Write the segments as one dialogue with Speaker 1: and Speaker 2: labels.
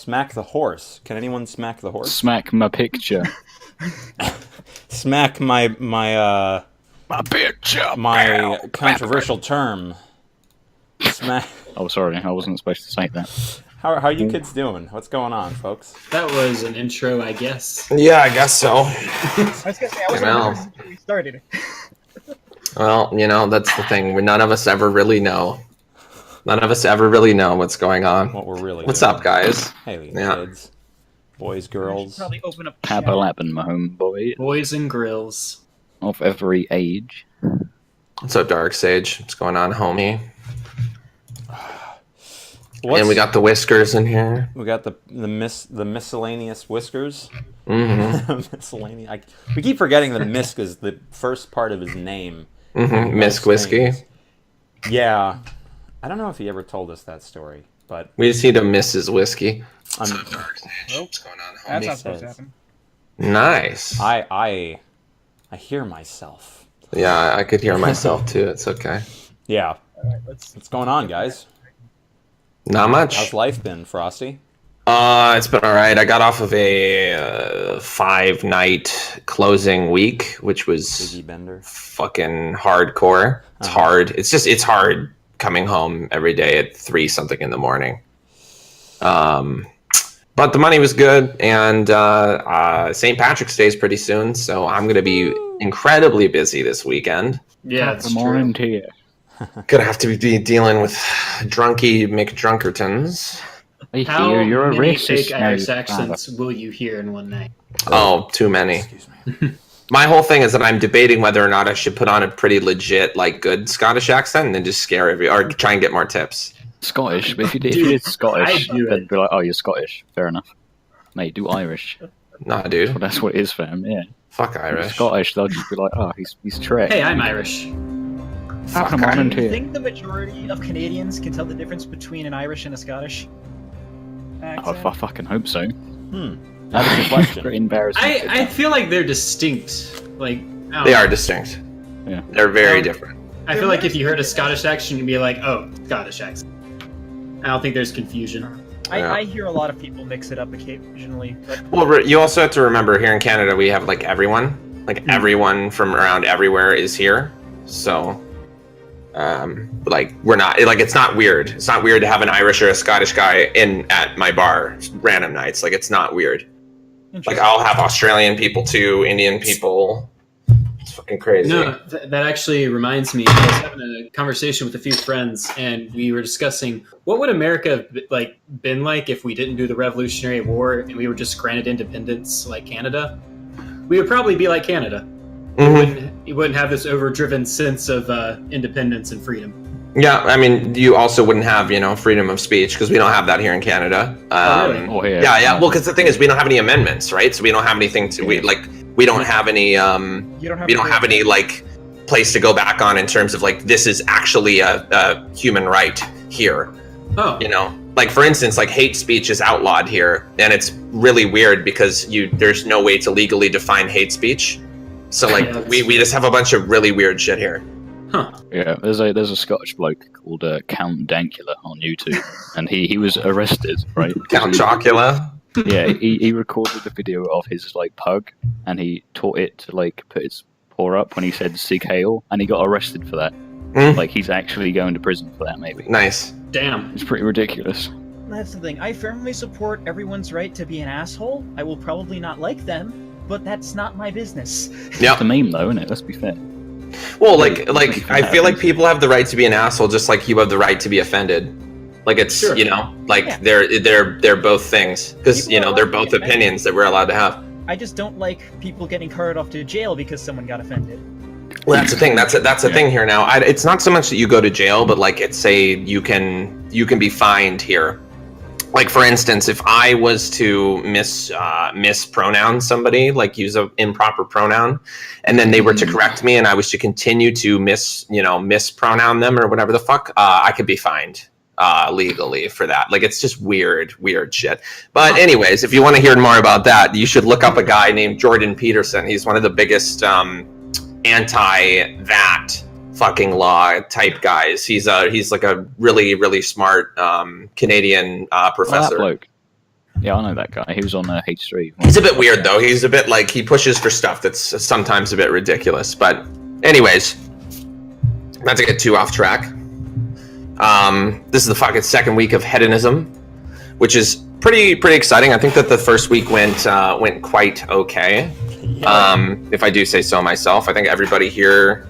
Speaker 1: Smack the horse. Can anyone smack the horse?
Speaker 2: Smack my picture.
Speaker 1: Smack my
Speaker 2: picture.
Speaker 1: my controversial term. Smack.
Speaker 2: Oh, sorry, I wasn't supposed to say that.
Speaker 1: How are you kids doing? What's going on, folks?
Speaker 3: That was an intro, I guess.
Speaker 4: Yeah, I guess so.
Speaker 5: I was gonna say, I wasn't since we started.
Speaker 4: Well, that's the thing. None of us ever really know. None of us ever really know what's going on.
Speaker 1: What we're really
Speaker 4: What's
Speaker 1: doing.
Speaker 4: up, guys?
Speaker 1: Hey,
Speaker 4: Yeah.
Speaker 1: kids. Boys,
Speaker 5: I should
Speaker 1: girls.
Speaker 5: probably open up.
Speaker 2: Papa Lappin, my homeboy,
Speaker 3: Boys and grills.
Speaker 2: of every age.
Speaker 4: What's up, Dark Sage? What's going on, homie?
Speaker 1: What's-
Speaker 4: And we got the whiskers in here.
Speaker 1: We got the miscellaneous whiskers.
Speaker 4: Mm-hmm.
Speaker 1: Miscellaneous. We keep forgetting that Misk is the first part of his name.
Speaker 4: Mm-hmm. Misk Whiskey.
Speaker 1: Yeah. I don't know if he ever told us that story, but
Speaker 4: We just need a Mrs. Whiskey.
Speaker 1: I'm,
Speaker 4: Dark Sage? What's going on,
Speaker 5: That's
Speaker 4: homie?
Speaker 5: not supposed to happen.
Speaker 4: Nice.
Speaker 1: I hear myself.
Speaker 4: Yeah, I could hear myself too. It's okay.
Speaker 1: Yeah.
Speaker 5: All right, let's.
Speaker 4: Mm.
Speaker 1: What's going on, guys?
Speaker 4: Not much.
Speaker 1: How's life been, Frosty?
Speaker 4: It's been all right. I got off of a 5-night closing week, which was
Speaker 1: Biggie Bender.
Speaker 4: fucking hardcore. It's hard. It's hard coming home every day at 3 something in the morning. But the money was good, and St. Patrick's Day is pretty soon, so I'm gonna be incredibly busy this weekend.
Speaker 3: Yeah,
Speaker 2: Top
Speaker 3: it's
Speaker 2: of the morning
Speaker 3: true.
Speaker 2: to you.
Speaker 4: Gonna have to be dealing with drunky McDrunkertons.
Speaker 2: I
Speaker 3: How
Speaker 2: hear you're a
Speaker 3: many
Speaker 2: racist
Speaker 3: fake
Speaker 2: now,
Speaker 3: Irish
Speaker 2: father.
Speaker 3: accents will you hear in one night?
Speaker 4: Oh, too many.
Speaker 1: Excuse me.
Speaker 4: My whole thing is that I'm debating whether or not I should put on a pretty legit, good Scottish accent and then just scare or try and get more tips.
Speaker 2: Scottish, but if you did
Speaker 3: Dude,
Speaker 2: Scottish,
Speaker 3: I'd do
Speaker 2: they'd
Speaker 3: it.
Speaker 2: be like, oh, you're Scottish. Fair enough. Mate, do Irish.
Speaker 4: Nah, dude.
Speaker 2: Well, that's what it is, fam. Yeah.
Speaker 4: Fuck Irish.
Speaker 2: Scottish, they'll just be like, oh, he's Trek.
Speaker 3: Hey, I'm Irish.
Speaker 2: Top of the
Speaker 4: Fuck
Speaker 2: morning
Speaker 5: Do
Speaker 2: to
Speaker 5: you
Speaker 2: you.
Speaker 5: think the majority of Canadians can tell the difference between an Irish and a Scottish
Speaker 2: Oh,
Speaker 5: accent?
Speaker 2: I fucking hope so.
Speaker 1: That's a good question.
Speaker 2: Pretty embarrassing.
Speaker 3: I feel like they're distinct. Like, I don't
Speaker 4: They
Speaker 3: know.
Speaker 4: are distinct.
Speaker 2: Yeah.
Speaker 4: They're very
Speaker 3: Um,
Speaker 4: different.
Speaker 3: I feel like if you heard a Scottish accent, you'd be like, oh, Scottish accent. I don't think there's confusion.
Speaker 4: Yeah.
Speaker 5: I hear a lot of people mix it up occasionally, but
Speaker 4: Well, you also have to remember here in Canada we have everyone. Everyone from around everywhere is here. So, we're not it's not weird. It's not weird to have an Irish or a Scottish guy in at my bar random nights. It's not weird. I'll have Australian people too, Indian people. It's fucking crazy.
Speaker 3: No, that actually reminds me. I was having a conversation with a few friends, and we were discussing what would America have been like if we didn't do the Revolutionary War and we were just granted independence like Canada. We would probably be like Canada.
Speaker 4: Mhm.
Speaker 3: You wouldn't have this overdriven sense of independence and freedom.
Speaker 4: Yeah, I mean, you also wouldn't have, freedom of speech because we don't have that here in Canada.
Speaker 3: really?
Speaker 2: Oh, yeah.
Speaker 4: Yeah. Well, because the thing is, we don't have any amendments, right? So we don't have anything to we don't have any
Speaker 5: you don't have
Speaker 4: we don't have any place to go back on in terms of this is actually a human right here.
Speaker 3: Oh,
Speaker 4: For instance, hate speech is outlawed here, and it's really weird because there's no way to legally define hate speech. So
Speaker 3: Yeah,
Speaker 4: we just have a bunch of really weird shit here.
Speaker 3: huh.
Speaker 2: Yeah, there's a Scottish bloke called Count Dankula on YouTube, and he was arrested, right?
Speaker 4: Count Chocula.
Speaker 2: Yeah, he recorded a video of his pug, and he taught it to put its paw up when he said "Sig Heil," and he got arrested for that.
Speaker 4: Mm.
Speaker 2: He's actually going to prison for that. Maybe
Speaker 4: Nice.
Speaker 3: Damn.
Speaker 2: it's pretty ridiculous.
Speaker 5: That's the thing. I firmly support everyone's right to be an asshole. I will probably not like them, but that's not my business.
Speaker 4: Yeah.
Speaker 2: It's a meme, though, isn't it? Let's be fair.
Speaker 4: Well, I feel like people have the right to be an asshole, just like you have the right to be offended. It's
Speaker 3: Sure.
Speaker 5: Yeah.
Speaker 4: they're both things because
Speaker 5: People are
Speaker 4: they're
Speaker 5: allowed to
Speaker 4: both
Speaker 5: get offended.
Speaker 4: opinions that we're allowed to have.
Speaker 5: I just don't like people getting carted off to jail because someone got offended.
Speaker 4: Well, that's the thing. That's the thing here now. It's not so much that you go to jail, but it's you can be fined here. For instance, if I was to mispronoun somebody, use an improper pronoun, and then they were to correct me, and I was to continue to mispronoun them or whatever the fuck, I could be fined legally for that. It's just weird shit. But anyways, if you want to hear more about that, you should look up a guy named Jordan Peterson. He's one of the biggest anti-that fucking law type guys. He's a really, really smart Canadian
Speaker 2: That
Speaker 4: professor.
Speaker 2: bloke. Yeah, I know that guy. He was on H3.
Speaker 4: He's a bit weird though. He's a bit like he pushes for stuff that's sometimes a bit ridiculous. But anyways, not to get too off track. This is the fucking second week of Hedonism, which is pretty exciting. I think that the first week went quite okay.
Speaker 1: Yeah.
Speaker 4: If I do say so myself. I think everybody here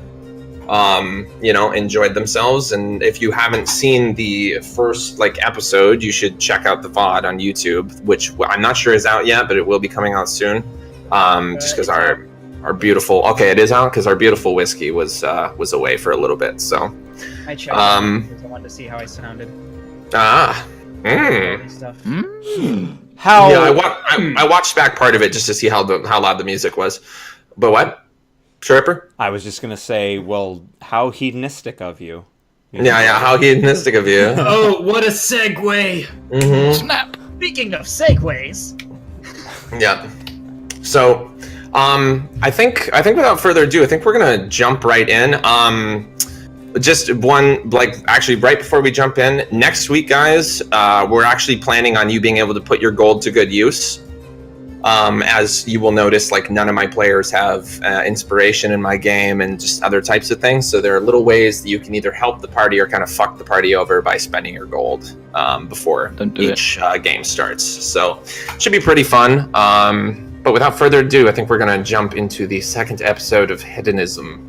Speaker 4: enjoyed themselves, and if you haven't seen the first episode, you should check out the VOD on YouTube, which I'm not sure is out yet, but it will be coming out soon. Just because our beautiful it is out because our beautiful whiskey was away for a little bit, so
Speaker 5: I checked because I wanted to see how I sounded. Stuff.
Speaker 1: How?
Speaker 4: Yeah, I watched back part of it just to see how loud the music was. But what? Tripper?
Speaker 1: I was just gonna say, well, how hedonistic of you.
Speaker 4: Yeah, how hedonistic of you.
Speaker 3: Oh, what a segue!
Speaker 4: Mm-hmm.
Speaker 2: Snap!
Speaker 5: Speaking of segues,
Speaker 4: Yeah. So, I think without further ado, I think we're gonna jump right in. Just one, actually, right before we jump in, next week, guys, we're actually planning on you being able to put your gold to good use. As you will notice, none of my players have inspiration in my game and just other types of things. So there are little ways that you can either help the party or kind of fuck the party over by spending your gold before each game starts. So it should be pretty fun. But without further ado, I think we're going to jump into the second episode of Hedonism.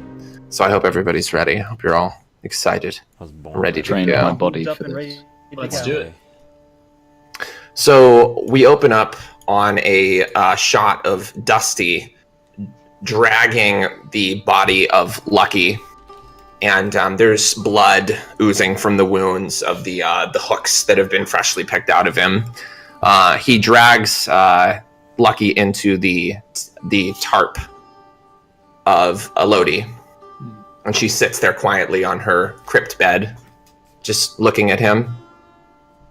Speaker 4: So I hope everybody's ready. I hope you're all excited,
Speaker 1: I was born
Speaker 4: ready to
Speaker 2: Trained
Speaker 4: go.
Speaker 2: my body
Speaker 5: up
Speaker 2: for
Speaker 5: and
Speaker 2: this.
Speaker 5: ready to
Speaker 3: Let's
Speaker 5: go.
Speaker 3: do it.
Speaker 4: So we open up on a shot of Dusty dragging the body of Lucky, and there's blood oozing from the wounds of the hooks that have been freshly picked out of him. He drags Lucky into the tarp of Elodie, and she sits there quietly on her crypt bed, just looking at him.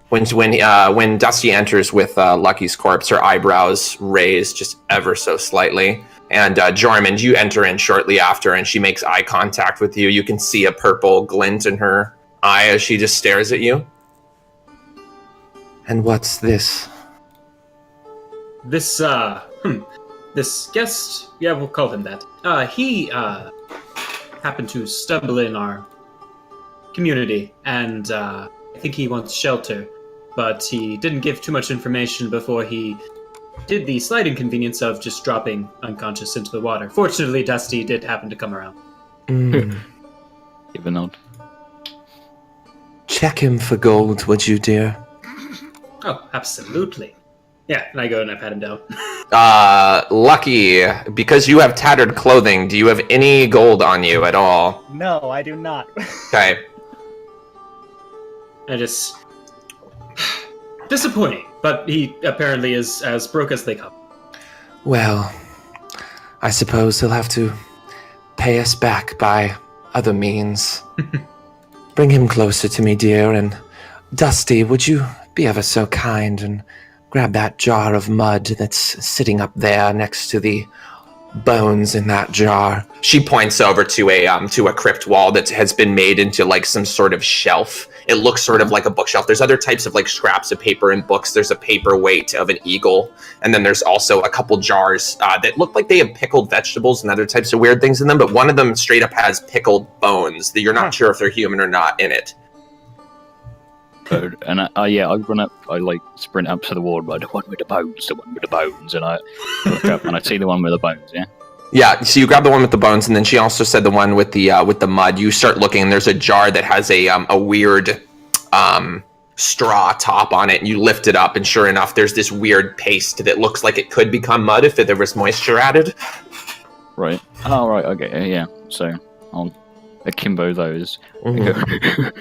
Speaker 4: When Dusty enters with Lucky's corpse, her eyebrows raise just ever so slightly. And Jormund, you enter in shortly after, and she makes eye contact with you. You can see a purple glint in her eye as she just stares at you. And what's this?
Speaker 3: This this guest, yeah, we'll call him that. He happened to stumble in our community, and I think he wants shelter, but he didn't give too much information before he did the slight inconvenience of just dropping unconscious into the water. Fortunately, Dusty did happen to come around.
Speaker 2: Give a nod.
Speaker 4: Check him for gold, would you, dear?
Speaker 3: Oh, absolutely. Yeah, and I go and I pat him down.
Speaker 4: Lucky, because you have tattered clothing, do you have any gold on you at all?
Speaker 5: No, I do not.
Speaker 4: Okay.
Speaker 3: I just... disappointing, but he apparently is as broke as they come.
Speaker 4: Well, I suppose he'll have to pay us back by other means. Bring him closer to me, dear, and Dusty, would you be ever so kind and grab that jar of mud that's sitting up there next to the bones in that jar? She points over to a crypt wall that has been made into some sort of shelf. It looks sort of like a bookshelf. There's other types of scraps of paper and books. There's a paperweight of an eagle, and then there's also a couple jars that look like they have pickled vegetables and other types of weird things in them, but one of them straight up has pickled bones that you're not sure if they're human or not in it.
Speaker 2: And I run up, I sprint up to the wall, the one with the bones, and I look up and I see the one with the bones, yeah?
Speaker 4: Yeah, so you grab the one with the bones, and then she also said the one with the mud. You start looking, and there's a jar that has a weird straw top on it, and you lift it up, and sure enough, there's this weird paste that looks like it could become mud if there was moisture added.
Speaker 2: Right. Oh, right, okay, yeah. So, I'll akimbo those.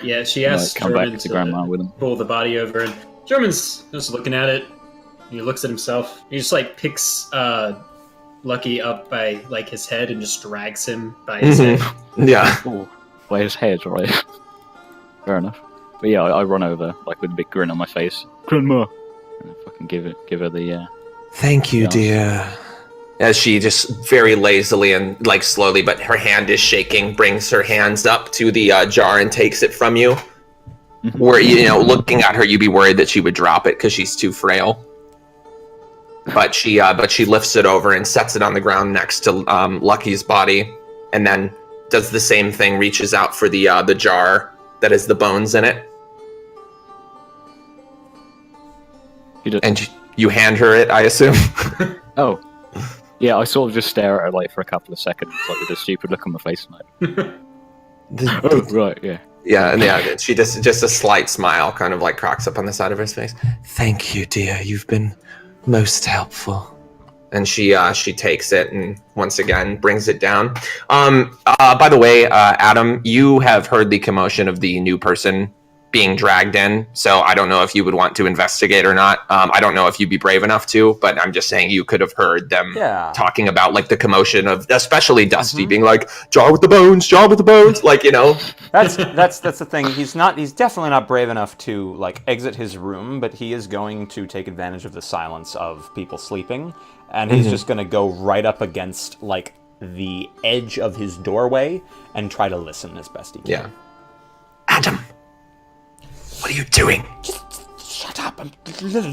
Speaker 3: Yeah, she asked
Speaker 2: come back
Speaker 3: German
Speaker 2: to Grandma with them.
Speaker 3: pull the body over, and German's just looking at it. He looks at himself. He just picks Lucky up by his head and just drags him by his head.
Speaker 4: Yeah.
Speaker 2: Oh, by his head, right? Fair enough. But yeah, I run over with a big grin on my face. Grandma! And I fucking give her the
Speaker 4: Thank you,
Speaker 2: Yeah.
Speaker 4: dear. As she just very lazily and slowly, but her hand is shaking, brings her hands up to the jar and takes it from you. Where looking at her, you'd be worried that she would drop it because she's too frail. but she lifts it over and sets it on the ground next to Lucky's body, and then does the same thing. Reaches out for the jar that has the bones in it, and you hand her it, I assume.
Speaker 2: Oh, yeah. I sort of just stare at her like for a couple of seconds, like with a stupid look on my face, like. Oh, right, yeah.
Speaker 4: Yeah, and yeah, she just a slight smile kind of like cracks up on the side of her face. Thank you, dear. You've been most helpful. And she takes it and once again brings it down. By the way, Adam, you have heard the commotion of the new person being dragged in, so I don't know if you would want to investigate or not. I don't know if you'd be brave enough to, but I'm just saying you could have heard them talking about like the commotion of, especially Dusty being like, jar with the bones, like, you know.
Speaker 1: That's the thing. He's definitely not brave enough to like exit his room, but he is going to take advantage of the silence of people sleeping, and he's just going to go right up against like the edge of his doorway and try to listen as best he can.
Speaker 4: Yeah. Adam, what are you doing?
Speaker 1: Just shut up. I'm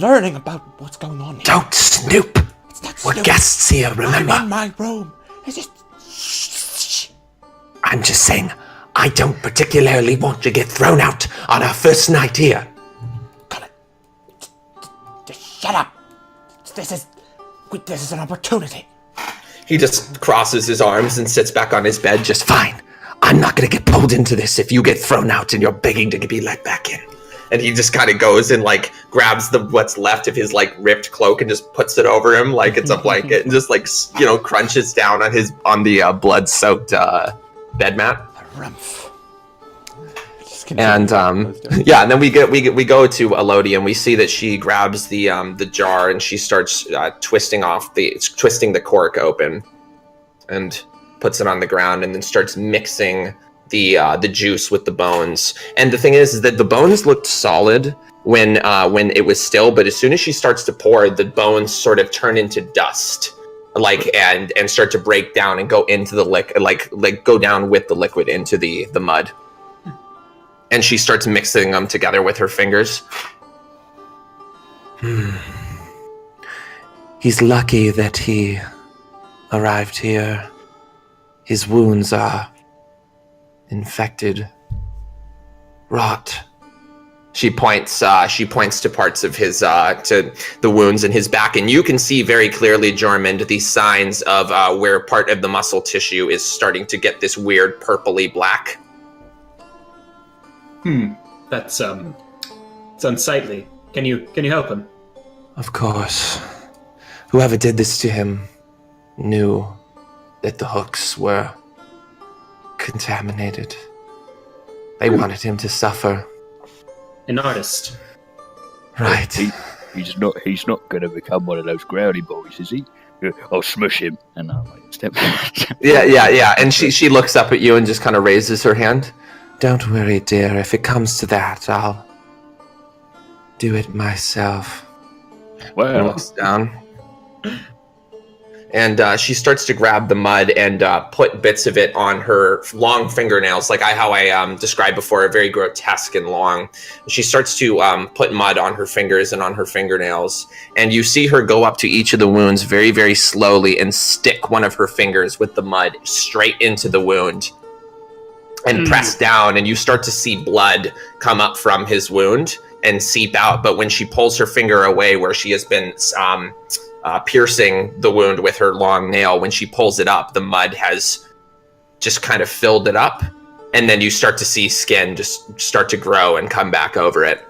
Speaker 1: learning about what's going on here.
Speaker 4: Don't snoop. We're guests here, remember?
Speaker 1: I'm in my room. It's just... Shh.
Speaker 4: I'm just saying, I don't particularly want to get thrown out on our first night here.
Speaker 1: Colin, just shut up. This is an opportunity.
Speaker 4: He just crosses his arms and sits back on his bed, just fine. I'm not going to get pulled into this if you get thrown out and you're begging to be let back in. And he just kind of goes and like grabs what's left of his like ripped cloak and just puts it over him like it's a blanket and just like, you know, crunches down on the blood-soaked bed mat. And yeah, and then we go to Elodie and we see that she grabs the jar and she starts twisting the cork open and puts it on the ground and then starts mixing the juice with the bones. And the thing is that the bones looked solid when it was still, but as soon as she starts to pour, the bones sort of turn into dust, like and start to break down and go into the like go down with the liquid into the mud. And she starts mixing them together with her fingers. He's lucky that he arrived here. His wounds are infected, rot. She points to parts of his to the wounds in his back, and you can see very clearly, Jormund, the signs of where part of the muscle tissue is starting to get this weird purpley black.
Speaker 3: That's it's unsightly. Can you help him?
Speaker 4: Of course. Whoever did this to him knew that the hooks were contaminated. They wanted him to suffer.
Speaker 3: An artist.
Speaker 4: Right.
Speaker 2: He's not going to become one of those growly boys, is he? I'll smush him. And I'll like step back.
Speaker 4: Yeah. And she looks up at you and just kind of raises her hand. Don't worry, dear. If it comes to that, I'll do it myself.
Speaker 2: Well,
Speaker 4: Looks down. And she starts to grab the mud and put bits of it on her long fingernails, like how I described before, very grotesque and long. She starts to put mud on her fingers and on her fingernails. And you see her go up to each of the wounds very, very slowly and stick one of her fingers with the mud straight into the wound. And press down, and you start to see blood come up from his wound and seep out. But when she pulls her finger away where she has been piercing the wound with her long nail, when she pulls it up, the mud has just kind of filled it up. And then you start to see skin just start to grow and come back over it.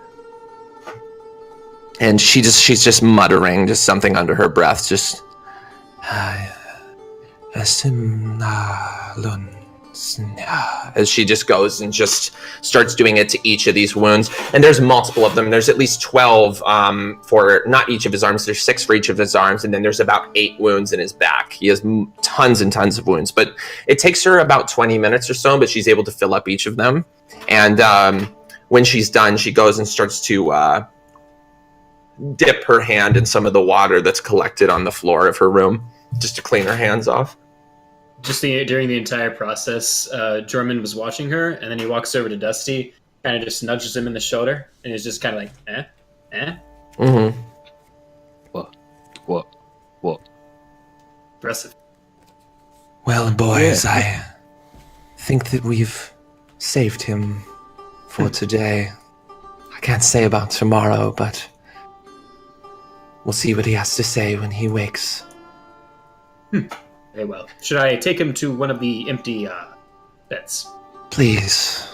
Speaker 4: And she's just muttering, just something under her breath, just... as she just goes and just starts doing it to each of these wounds. And there's multiple of them. There's at least 12 for not each of his arms. There's 6 for each of his arms. And then there's about 8 wounds in his back. He has tons and tons of wounds. But it takes her about 20 minutes or so, but she's able to fill up each of them. And when she's done, she goes and starts to dip her hand in some of the water that's collected on the floor of her room, just to clean her hands off.
Speaker 3: Just during the entire process, Jormund was watching her, and then he walks over to Dusty, kind of just nudges him in the shoulder, and is just kind of like, eh?
Speaker 2: What? What?
Speaker 3: Impressive.
Speaker 4: Well, boys, I think that we've saved him for today. I can't say about tomorrow, but we'll see what he has to say when he wakes.
Speaker 3: Very well. Should I take him to one of the empty beds?
Speaker 4: Please,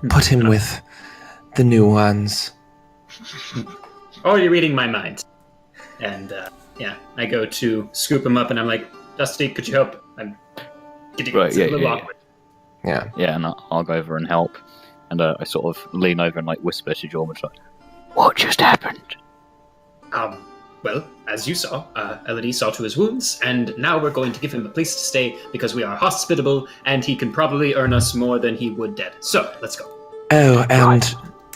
Speaker 4: put him with the new ones.
Speaker 3: Oh, you're reading my mind. And yeah, I go to scoop him up, and I'm like, Dusty, could you help? I'm getting
Speaker 2: Right,
Speaker 3: a little awkward.
Speaker 4: Yeah.
Speaker 2: Yeah, and I'll go over and help. And I sort of lean over and like whisper to Jordan, like, "What just happened?"
Speaker 3: Well, as you saw, Elodie saw to his wounds, and now we're going to give him a place to stay because we are hospitable, and he can probably earn us more than he would dead. So, let's go.
Speaker 4: Oh, and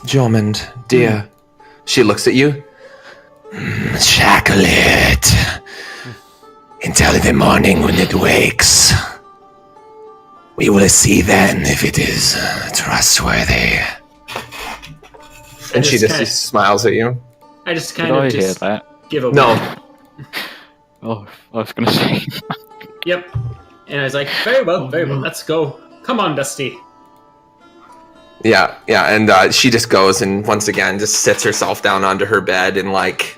Speaker 4: Jormund, dear. She looks at you. Shackle it until the morning when it wakes. We will see then if it is trustworthy. And she just smiles at you.
Speaker 3: I just
Speaker 2: Did
Speaker 3: kind of
Speaker 2: I hear
Speaker 3: just
Speaker 2: that?
Speaker 3: give a
Speaker 4: No.
Speaker 2: Oh, I was gonna say.
Speaker 3: Yep. And I was like, very well, let's go. Come on, Dusty.
Speaker 4: Yeah, and she just goes and once again just sits herself down onto her bed and like,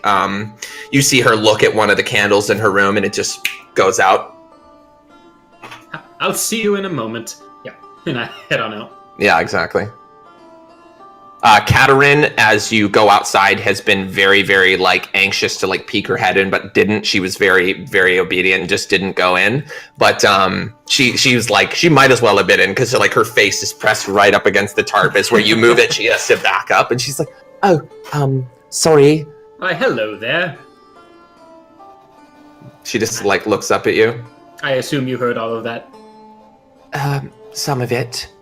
Speaker 4: you see her look at one of the candles in her room and it just goes out.
Speaker 3: I'll see you in a moment. Yeah, and I head on out.
Speaker 4: Yeah, exactly. Katerin, as you go outside, has been very, very like anxious to like peek her head in, but didn't. She was very, very obedient and just didn't go in. But she was like, she might as well have been in because like her face is pressed right up against the tarp. As where you move it, she has to back up, and she's like, "Oh, sorry."
Speaker 3: Why, hello there.
Speaker 4: She just like looks up at you.
Speaker 3: I assume you heard all of that.
Speaker 4: Some of it.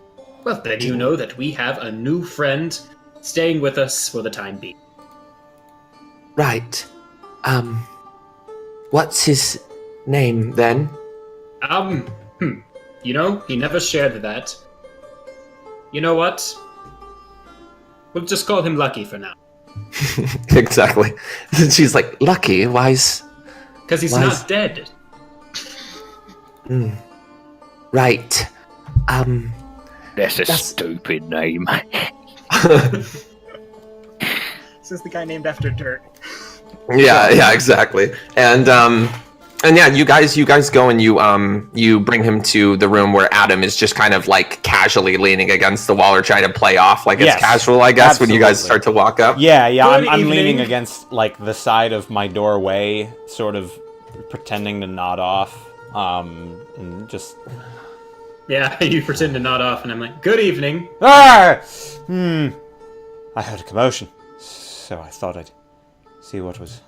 Speaker 3: Well, then you know that we have a new friend staying with us for the time being.
Speaker 4: Right. What's his name then?
Speaker 3: You know, he never shared that. You know what? We'll just call him Lucky for now.
Speaker 4: Exactly. She's like, Lucky? Why's...
Speaker 3: Because he's not dead.
Speaker 4: Right.
Speaker 2: That's a stupid name.
Speaker 5: This is the guy named after dirt.
Speaker 4: Yeah, exactly. And yeah, you guys go and you bring him to the room where Adam is just kind of like casually leaning against the wall or trying to play off like it's casual, I guess, when you guys start to walk up.
Speaker 1: Yeah, I'm
Speaker 3: evening.
Speaker 1: leaning against like the side of my doorway, sort of pretending to nod off, and just.
Speaker 3: Yeah, you pretend to nod off, and I'm like, good evening.
Speaker 1: I heard a commotion, so I thought I'd see what was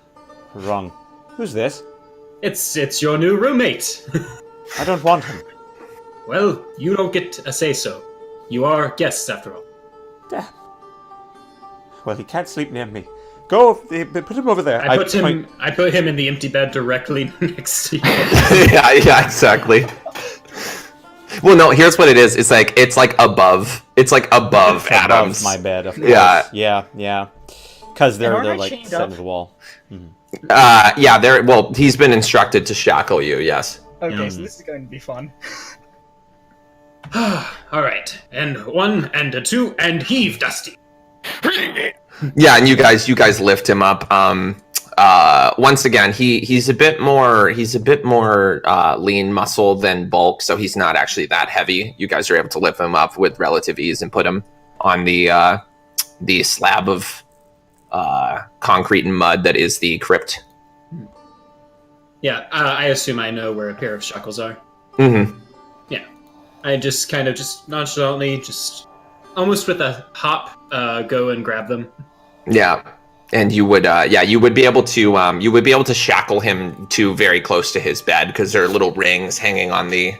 Speaker 1: wrong. Who's this?
Speaker 3: It's your new roommate.
Speaker 1: I don't want him.
Speaker 3: Well, you don't get a say-so. You are guests, after all.
Speaker 1: Damn. Well, he can't sleep near me. Go, put him over there.
Speaker 3: I put him in the empty bed directly next to you.
Speaker 4: yeah, exactly. Well, no. Here's what it is. It's like above. It's like above Adam's.
Speaker 1: My bed. Of course. Yeah. Because they're
Speaker 5: aren't I
Speaker 1: like
Speaker 5: chained
Speaker 1: set
Speaker 5: up?
Speaker 1: to the wall.
Speaker 4: Yeah. They're well. He's been instructed to shackle you. Yes.
Speaker 5: Okay, so this is going to be fun.
Speaker 3: All right, and one, and a two, and heave, Dusty.
Speaker 4: Yeah, and you guys lift him up. Once again, he's a bit more lean muscle than bulk, so he's not actually that heavy. You guys are able to lift him up with relative ease and put him on the slab of concrete and mud that is the crypt.
Speaker 3: Yeah, I assume I know where a pair of shackles are.
Speaker 4: Mm-hmm.
Speaker 3: Yeah, I just kind of just nonchalantly, just almost with a hop, go and grab them.
Speaker 4: Yeah. And you would be able to shackle him to very close to his bed because there are little rings hanging on the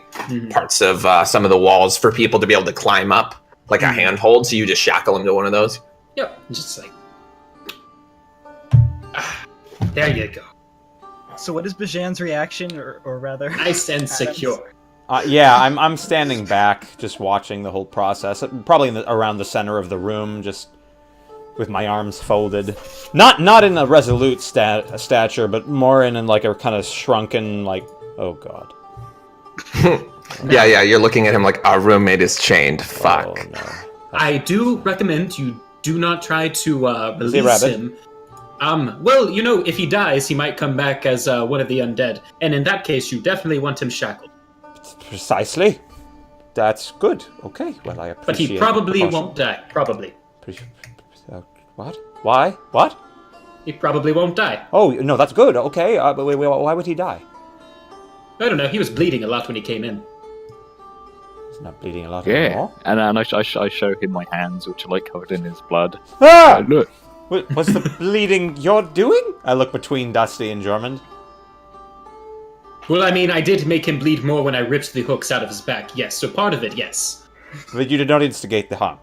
Speaker 4: parts of some of the walls for people to be able to climb up, like a handhold. So you just shackle him to one of those.
Speaker 3: Yep, just like there you go.
Speaker 5: So what is Bajan's reaction, or rather...
Speaker 3: Nice and secure.
Speaker 1: Yeah, I'm standing back, just watching the whole process. Probably around the center of the room, just with my arms folded. Not in a resolute stature, but more in like a kind of shrunken, like, oh god.
Speaker 4: Yeah, you're looking at him like our roommate is chained. Fuck.
Speaker 1: Oh, no.
Speaker 3: I do recommend you do not try to release
Speaker 1: rabid?
Speaker 3: him. Well, you know, if he dies, he might come back as one of the undead, and in that case, you definitely want him shackled.
Speaker 1: Precisely. That's good. Okay, well, I appreciate
Speaker 3: But he
Speaker 1: the
Speaker 3: probably
Speaker 1: precaution.
Speaker 3: won't die. Probably.
Speaker 1: What? Why? What?
Speaker 3: He probably won't die.
Speaker 1: Oh, no, that's good. Okay, but wait, why would he die?
Speaker 3: I don't know. He was bleeding a lot when he came in.
Speaker 1: He's not bleeding a lot
Speaker 2: Yeah,
Speaker 1: anymore.
Speaker 2: and I show him my hands, which are like covered in his blood.
Speaker 1: Ah!
Speaker 2: Look,
Speaker 1: What's the bleeding you're doing? I look between Dusty and Jormund.
Speaker 3: Well, I mean, I did make him bleed more when I ripped the hooks out of his back. Yes, so part of it, yes.
Speaker 1: But you did not instigate the harm.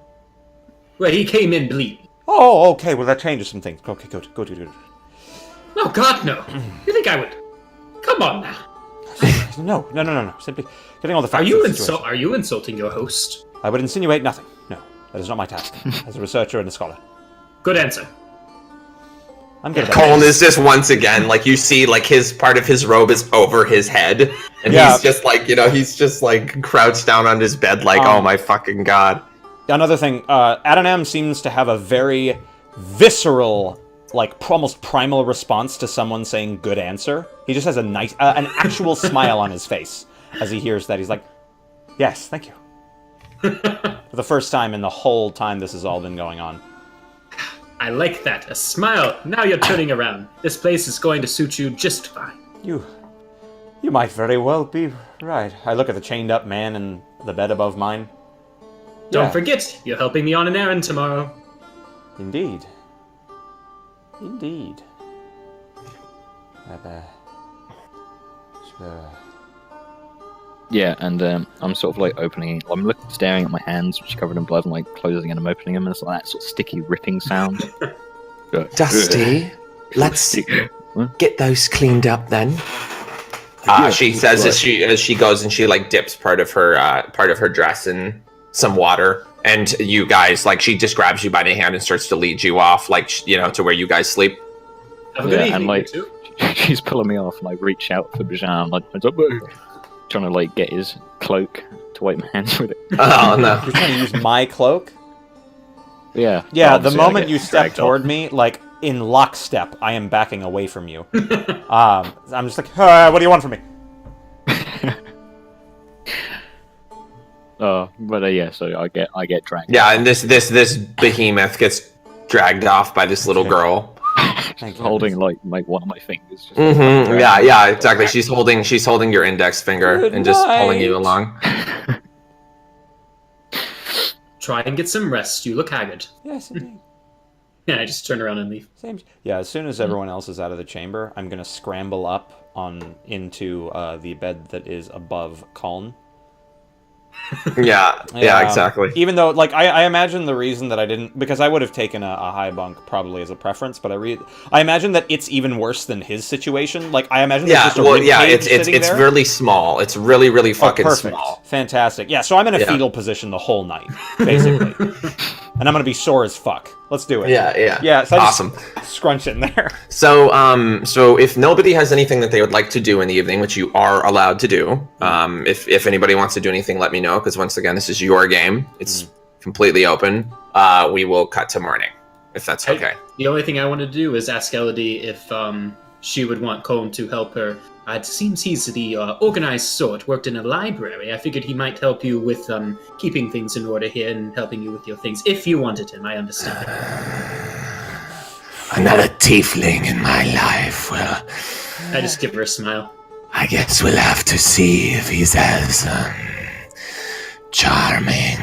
Speaker 3: Well, he came in bleeding.
Speaker 1: Oh, okay, well that changes some things. Okay, good.
Speaker 3: Oh God, no! You think I would? Come on now.
Speaker 1: No. Simply getting all the facts
Speaker 3: Are you
Speaker 1: of the situation.
Speaker 3: Are you insulting your host?
Speaker 1: I would insinuate nothing. No, that is not my task as a researcher and a scholar.
Speaker 3: Good answer.
Speaker 1: I'm good at
Speaker 4: Colin
Speaker 1: that.
Speaker 4: is just once again like you see like his part of his robe is over his head, and
Speaker 1: Yeah.
Speaker 4: he's just like he's just like crouched down on his bed like oh my fucking god.
Speaker 1: Another thing, Adonam seems to have a very visceral, like almost primal response to someone saying "good answer." He just has a nice, an actual smile on his face as he hears that. He's like, "Yes, thank you." For the first time in the whole time this has all been going on.
Speaker 3: I like that. A smile. Now you're turning around. This place is going to suit you just fine.
Speaker 1: You might very well be right. I look at the chained up man in the bed above mine.
Speaker 3: Don't
Speaker 1: Yeah.
Speaker 3: forget, you're helping me on an errand tomorrow.
Speaker 1: Indeed. Sure.
Speaker 2: yeah, and I'm sort of like opening. I'm staring at my hands, which are covered in blood, and like closing and I'm opening them, and it's like that sort of sticky ripping sound.
Speaker 4: Dusty, let's
Speaker 2: What?
Speaker 4: get those cleaned up then. She says as she goes and she like dips part of her dress in some water, and you guys like she just grabs you by the hand and starts to lead you off like to where you guys sleep.
Speaker 3: Have a good evening,
Speaker 2: and like
Speaker 3: you two.
Speaker 2: she's pulling me off, and I reach out for Bajan, like trying to like get his cloak to wipe my hands with it.
Speaker 4: Oh no!
Speaker 1: You're trying to use my cloak?
Speaker 2: Yeah.
Speaker 1: Yeah, the
Speaker 2: Obviously, I
Speaker 1: moment
Speaker 2: get
Speaker 1: you step
Speaker 2: dragged
Speaker 1: toward
Speaker 2: off.
Speaker 1: me, like in lockstep, I am backing away from you. I'm just like, what do you want from me?
Speaker 2: But yeah, so I get dragged.
Speaker 4: Yeah, and this behemoth gets dragged off by this little girl.
Speaker 1: Thank you.
Speaker 2: holding like one of my fingers. Just
Speaker 4: Mm-hmm. Yeah, exactly. She's holding your index finger
Speaker 1: Good
Speaker 4: and just pulling you
Speaker 1: night.
Speaker 4: along.
Speaker 3: Try and get some rest. You look haggard.
Speaker 1: Yes, indeed.
Speaker 3: Yeah, I just turn around and leave.
Speaker 1: Same. Yeah, as soon as everyone else is out of the chamber, I'm gonna scramble up into the bed that is above Colin.
Speaker 4: Yeah, exactly.
Speaker 1: Even though, like, I imagine the reason that I didn't, because I would have taken a high bunk probably as a preference, but I imagine that it's even worse than his situation. Like, I imagine there's just a rib cage sitting
Speaker 4: it's
Speaker 1: there.
Speaker 4: really small. It's really fucking
Speaker 1: Perfect.
Speaker 4: small.
Speaker 1: Fantastic. Yeah, so I'm in a fetal position the whole night, basically. And I'm gonna be sore as fuck. Let's do it.
Speaker 4: Yeah.
Speaker 1: Yeah, so I just
Speaker 4: Awesome.
Speaker 1: scrunch it in there.
Speaker 4: So, so if nobody has anything that they would like to do in the evening, which you are allowed to do, if anybody wants to do anything, let me know. Because once again, this is your game. It's completely open. We will cut to morning, if that's okay.
Speaker 3: The only thing I want to do is ask Elodie if she would want Colm to help her. It seems he's the organized sort, worked in a library. I figured he might help you with keeping things in order here and helping you with your things. If you wanted him, I understand.
Speaker 6: Another tiefling in my life. Well,
Speaker 3: I just give her a smile.
Speaker 6: I guess we'll have to see if he's as charming.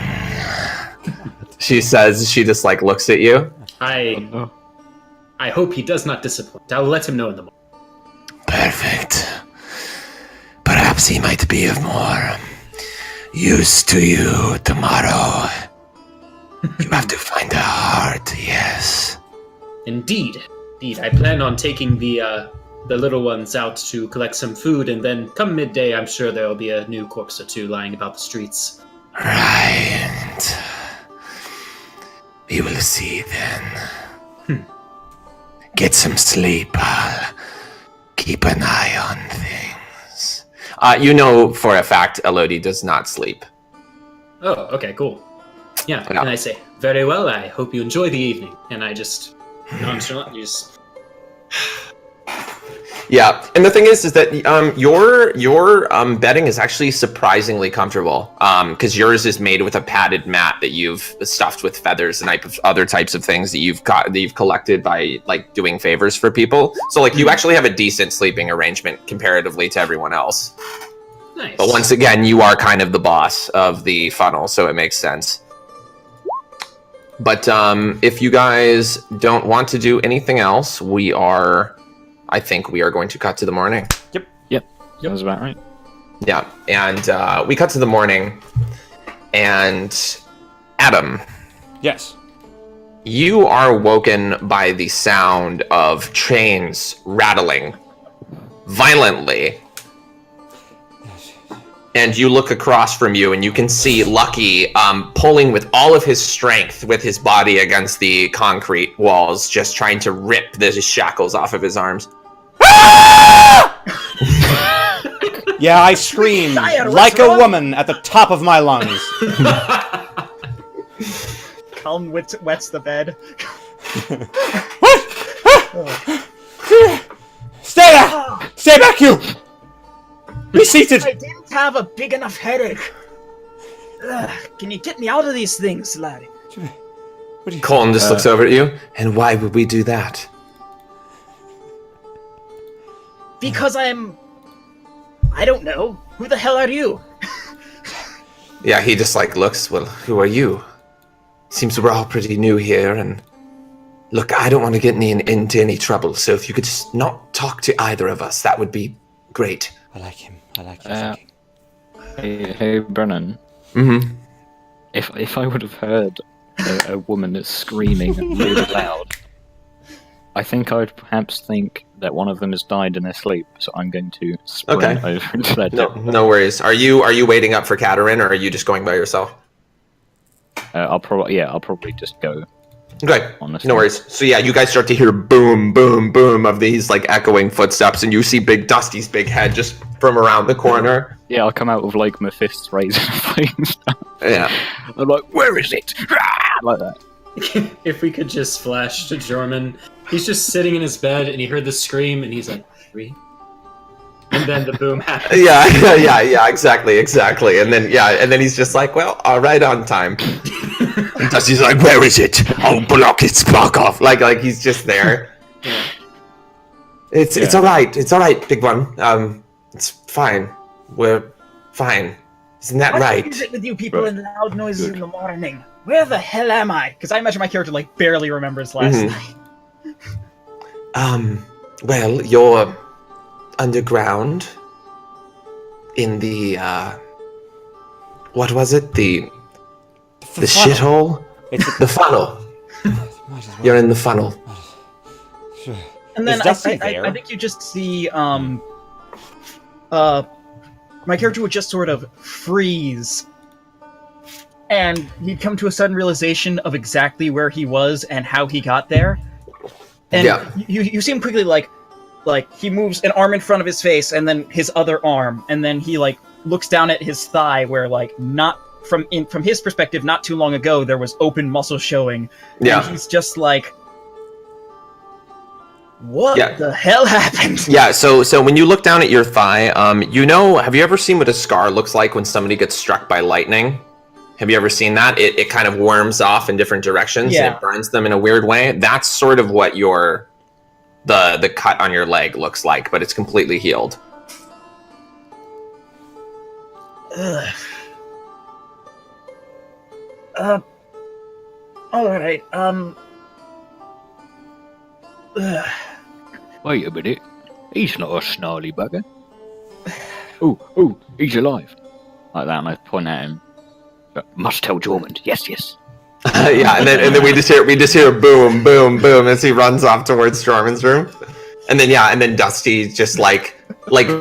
Speaker 4: She says, she just like looks at you.
Speaker 3: I hope he does not disappoint. I'll let him know in the morning.
Speaker 6: Perfect. Perhaps he might be of more use to you tomorrow. You have to find a heart, yes.
Speaker 3: Indeed. I plan on taking the little ones out to collect some food, and then come midday, I'm sure there'll be a new corpse or two lying about the streets.
Speaker 6: Right. We will see then. Get some sleep. I'll keep an eye on things.
Speaker 4: You know for a fact Elodie does not sleep.
Speaker 3: Oh, okay, cool. Yeah,
Speaker 4: Yeah.
Speaker 3: and I say, very well, I hope you enjoy the evening. And I just nonchalant, you just...
Speaker 4: Yeah, and the thing is that your bedding is actually surprisingly comfortable. Because yours is made with a padded mat that you've stuffed with feathers and other types of things that you've collected by like doing favors for people. So like you actually have a decent sleeping arrangement comparatively to everyone else.
Speaker 3: Nice.
Speaker 4: But once again, you are kind of the boss of the funnel, so it makes sense. But if you guys don't want to do anything else, I think we are going to cut to the morning.
Speaker 2: Yep. Sounds about right.
Speaker 4: Yeah, and we cut to the morning, and Adam,
Speaker 1: Yes.
Speaker 4: you are woken by the sound of trains rattling violently. And you look across from you, and you can see Lucky pulling with all of his strength with his body against the concrete walls, just trying to rip the shackles off of his arms.
Speaker 1: Yeah, I scream
Speaker 5: Dire, what's
Speaker 1: like a
Speaker 5: wrong?
Speaker 1: woman at the top of my lungs.
Speaker 5: Calm wets the bed.
Speaker 1: Stay there! Stay back, you! Be seated!
Speaker 5: I didn't have a big enough headache. Can you get me out of these things, lad?
Speaker 4: Colin just looks over at you. And why would we do that?
Speaker 5: Because I don't know. Who the hell are you?
Speaker 4: Yeah, he just like looks, well, who are you? Seems we're all pretty new here, and look, I don't want to get into any trouble, so if you could just not talk to either of us, that would be great.
Speaker 1: I like him. I like him.
Speaker 2: Hey, Brennan.
Speaker 4: Mm-hmm.
Speaker 2: If I would have heard a woman that's screaming really loud, I think I would perhaps think that one of them has died in their sleep. So I'm going to sprint
Speaker 4: Okay.
Speaker 2: over into their
Speaker 4: No worries. Are you waiting up for Katerin, or are you just going by yourself?
Speaker 2: I'll probably just go.
Speaker 4: Okay,
Speaker 2: Honestly.
Speaker 4: no worries. So yeah, you guys start to hear boom, boom, boom of these like echoing footsteps, and you see Big Dusty's big head just from around the corner.
Speaker 2: Yeah, I'll come out with like my fists raised and things.
Speaker 4: Yeah.
Speaker 2: I'm like, where is it? Like that.
Speaker 3: If we could just flash to Jorman, he's just sitting in his bed and he heard the scream and he's like, 3. And then the boom happens.
Speaker 4: Yeah, exactly. And then he's just like, well, all right, on time.
Speaker 6: And Dusty's like, where is it? I'll block its spark off.
Speaker 4: Like he's just there.
Speaker 3: Yeah.
Speaker 4: It's all right. It's all right, big one. It's fine. We're fine. Isn't that
Speaker 5: What
Speaker 4: right?
Speaker 5: is it with you people
Speaker 2: Right.
Speaker 5: and loud noises
Speaker 2: Good.
Speaker 5: in the morning? Where the hell am I? Because I imagine my character like barely remembers last
Speaker 4: Mhm.
Speaker 5: night.
Speaker 4: Well, you're underground in the what was it? The shithole?
Speaker 1: It's
Speaker 4: The funnel. You're in the funnel.
Speaker 5: And then
Speaker 1: Is Dusty
Speaker 5: I
Speaker 1: there?
Speaker 5: think you just see my character would just sort of freeze, and he'd come to a sudden realization of exactly where he was and how he got there. And
Speaker 4: Yeah.
Speaker 5: you see him quickly like he moves an arm in front of his face and then his other arm, and then he like looks down at his thigh where like not from his perspective not too long ago there was open muscle showing.
Speaker 4: Yeah.
Speaker 5: And he's just like, what
Speaker 4: Yeah.
Speaker 5: the hell happened?
Speaker 4: Yeah, so when you look down at your thigh, have you ever seen what a scar looks like when somebody gets struck by lightning? Have you ever seen that? It kind of worms off in different directions and
Speaker 5: Yeah.
Speaker 4: it burns them in a weird way. That's sort of what the cut on your leg looks like, but it's completely healed.
Speaker 5: Ugh. Alright,
Speaker 2: Wait a minute. He's not a snarly bugger. Oh, he's alive. Like that, and I point at him. Must tell Jormund. Yes.
Speaker 4: Yeah, and then we just hear boom, boom, boom as he runs off towards Jorman's room. And then Dusty just like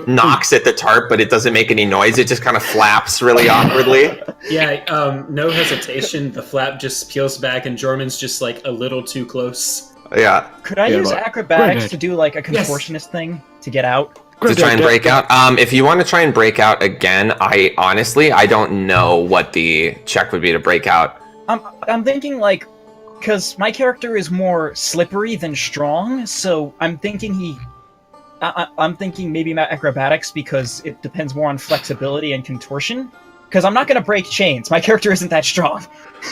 Speaker 4: knocks at the tarp, but it doesn't make any noise. It just kind of flaps really awkwardly.
Speaker 3: Yeah, no hesitation. The flap just peels back and Jorman's just like a little too close.
Speaker 4: Yeah.
Speaker 5: Could I
Speaker 2: Yeah,
Speaker 5: use
Speaker 2: like,
Speaker 5: acrobatics
Speaker 2: Granddad.
Speaker 5: to do like a contortionist thing to get out?
Speaker 4: To try and break out. If you want to try and break out again, I don't know what the check would be to break out.
Speaker 5: I'm thinking like, because my character is more slippery than strong, so I'm thinking I'm thinking maybe acrobatics because it depends more on flexibility and contortion. Because I'm not going to break chains. My character isn't that strong.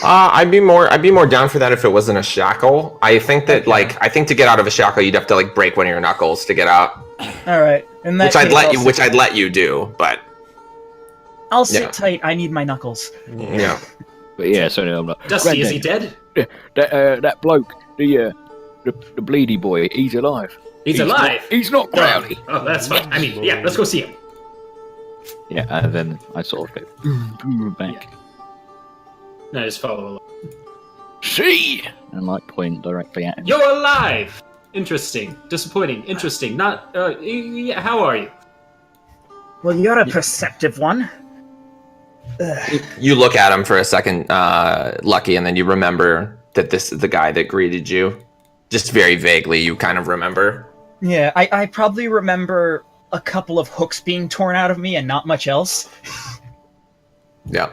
Speaker 4: I'd be more down for that if it wasn't a shackle. I think that I think to get out of a shackle, you'd have to like break one of your knuckles to get out.
Speaker 5: All right, in that
Speaker 4: Which I'd let you do, but
Speaker 5: I'll sit
Speaker 4: yeah.
Speaker 5: tight. I need my knuckles.
Speaker 4: Yeah.
Speaker 2: But yeah, so I'm like,
Speaker 3: Dusty, is he
Speaker 2: Granddad,
Speaker 3: dead?
Speaker 2: that bloke, the bleedy boy, he's alive.
Speaker 3: He's alive.
Speaker 2: He's not growly.
Speaker 3: Oh, that's fine. I mean, yeah, let's go see him.
Speaker 2: Yeah, and then I sort of go back.
Speaker 3: No, just follow along.
Speaker 2: See, and like point directly at him.
Speaker 3: You're alive. Interesting. Disappointing. Interesting. Not. Yeah, how are you?
Speaker 5: Well, you're a perceptive one.
Speaker 4: You look at him for a second, Lucky, and then you remember that this is the guy that greeted you. Just very vaguely, you kind of remember.
Speaker 5: Yeah, I probably remember a couple of hooks being torn out of me and not much else.
Speaker 4: Yeah.